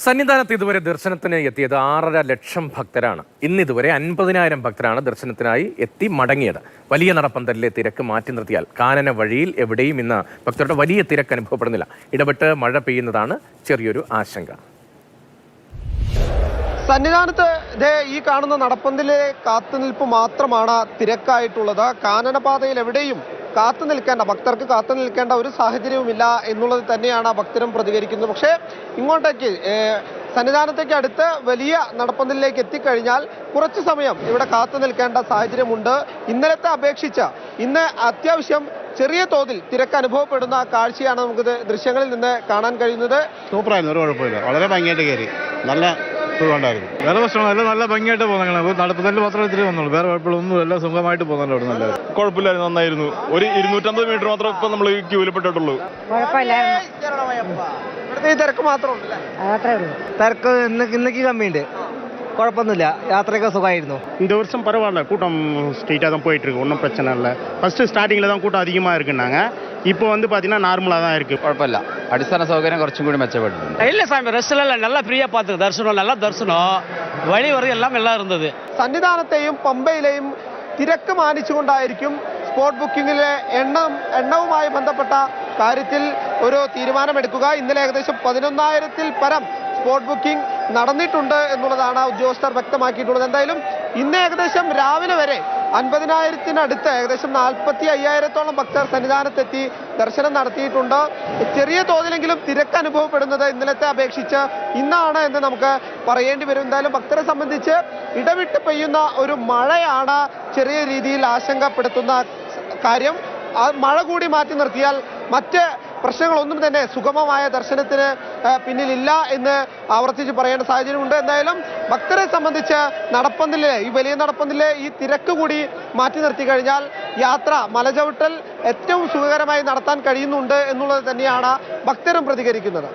സന്നിധാനത്ത് ഇതുവരെ ദർശനത്തിന് എത്തിയത് 6.5 ലക്ഷം ഭക്തരാണ്. ഇന്നിതുവരെ 50,000 ഭക്തരാണ് ദർശനത്തിനായി എത്തി മടങ്ങിയത്. വലിയ നടപ്പന്തലിലെ തിരക്ക് മാറ്റി നിർത്തിയാൽ കാനന വഴിയിൽ എവിടെയും ഇന്ന് ഭക്തരുടെ വലിയ തിരക്ക് അനുഭവപ്പെടുന്നില്ല. ഇടപെട്ട് മഴ പെയ്യുന്നതാണ് ചെറിയൊരു ആശങ്ക. സന്നിധാനത്ത് ഈ കാണുന്ന നടപ്പന്തലിലെ കാത്തുനിൽപ്പ് മാത്രമാണ് തിരക്കായിട്ടുള്ളത്. കാനനപാതയിൽ എവിടെയും ഭക്തർക്ക് കാത്തു നിൽക്കേണ്ട ഒരു സാഹചര്യവുമില്ല എന്നുള്ളത് തന്നെയാണ് ഭക്തരും പ്രതികരിക്കുന്നത്. പക്ഷേ ഇങ്ങോട്ടേക്ക് സന്നിധാനത്തേക്ക് അടുത്ത് വലിയ നടപ്പന്തലിലേക്ക് എത്തിക്കഴിഞ്ഞാൽ കുറച്ച് സമയം ഇവിടെ കാത്തു നിൽക്കേണ്ട സാഹചര്യമുണ്ട്. ഇന്നലത്തെ അപേക്ഷിച്ച് ഇന്ന് അത്യാവശ്യം ചെറിയ തോതിൽ തിരക്ക് അനുഭവപ്പെടുന്ന കാഴ്ചയാണ് നമുക്ക് ദൃശ്യങ്ങളിൽ നിന്ന് കാണാൻ കഴിയുന്നത്. സൂപ്പറായിരുന്നു, ഒരു കുഴപ്പമില്ല, വളരെ ഭംഗിയായിട്ട് കയറി, നല്ല സുഖമുണ്ടായിരുന്നു. വേറെ പ്രശ്നമല്ല, നല്ല ഭംഗിയായിട്ട് പോകുന്നത്. നടപ്പന്തലിൽ മാത്രമേ ഇത്തിരി വന്നുള്ളൂ, വേറെ കുഴപ്പമൊന്നും എല്ലാം സുഖമായിട്ട് പോകുന്നുണ്ട്. അവിടെ നല്ല കുഴപ്പമില്ലായിരുന്നു, നന്നായിരുന്നു. ഒരു 250 മീറ്റർ മാത്രം ഇപ്പം നമ്മൾ ക്യൂവിൽ പെട്ടിട്ടുള്ളൂ. തിരക്ക് മാത്രമല്ല, തിരക്ക് ഇന്നേക്ക് കമ്മിയുണ്ട്, குழப்பமில்ல. யாத்திரைக்கு சுகமாயிருந்தோம். இந்த வருஷம் பரவாயில்ல, கூட்டம் ஸ்ட்ரெயிட்டாக தான் போயிட்டு இருக்கு, ஒன்றும் பிரச்சனை இல்லை. ஃபர்ஸ்ட் ஸ்டார்டிங்கில் தான் கூட்டம் அதிகமாக இருக்குன்னாங்க, இப்போ வந்து பார்த்தீங்கன்னா நார்மலாக தான் இருக்கு. കുഴപ്പമില്ല, അടിസ്ഥാന സൗകര്യം കുറച്ചും കൂടി മെച്ചപ്പെട്ടിട്ടുണ്ട്. இல்ல சாமி, ரெஸ்ட் எல்லாம் நல்லா ஃப்ரீயா பார்த்து தரிசனம், நல்லா தரிசனம், வழி வர எல்லாம் நல்லா இருந்தது. സന്നിധാനത്തെയും പമ്പയിലെയും തിരക്ക് മാനിച്ചുകൊണ്ടായിരിക്കും സ്പോട്ട് ബുക്കിങ്ങിലെ എണ്ണവുമായി ബന്ധപ്പെട്ട കാര്യത്തിൽ ഒരു തീരുമാനമെടുക്കുക. ഇന്നലെ ഏകദേശം 11,000-ൽ പരം സ്പോട്ട് ബുക്കിംഗ് നടന്നിട്ടുണ്ട് എന്നുള്ളതാണ് ഉദ്യോഗസ്ഥർ വ്യക്തമാക്കിയിട്ടുള്ളത്. എന്തായാലും ഇന്ന് ഏകദേശം രാവിലെ വരെ 50,000-നടുത്ത് ഏകദേശം 45,000-ഓളം ഭക്തർ സന്നിധാനത്തെത്തി ദർശനം നടത്തിയിട്ടുണ്ട്. ചെറിയ തോതിലെങ്കിലും തിരക്ക് അനുഭവപ്പെടുന്നത് ഇന്നലത്തെ അപേക്ഷിച്ച് ഇന്നാണ് എന്ന് നമുക്ക് പറയേണ്ടി വരും. എന്തായാലും ഭക്തരെ സംബന്ധിച്ച് ഇടവിട്ട് പെയ്യുന്ന ഒരു മഴയാണ് ചെറിയ രീതിയിൽ ആശങ്കപ്പെടുത്തുന്ന കാര്യം. ആ മഴ കൂടി മാറ്റി നിർത്തിയാൽ മറ്റ് പ്രശ്നങ്ങളൊന്നും തന്നെ സുഗമമായ ദർശനത്തിന് പിന്നിലില്ല എന്ന് ആവർത്തിച്ച് പറയേണ്ട സാഹചര്യമുണ്ട്. എന്തായാലും ഭക്തരെ സംബന്ധിച്ച് ഈ വലിയ നടപ്പന്തലിലെ ഈ തിരക്ക് കൂടി മാറ്റി നിർത്തി കഴിഞ്ഞാൽ യാത്ര, മലചവിട്ടൽ ഏറ്റവും സുഖകരമായി നടത്താൻ കഴിയുന്നുണ്ട് എന്നുള്ളത് തന്നെയാണ് ഭക്തരും പ്രതികരിക്കുന്നത്.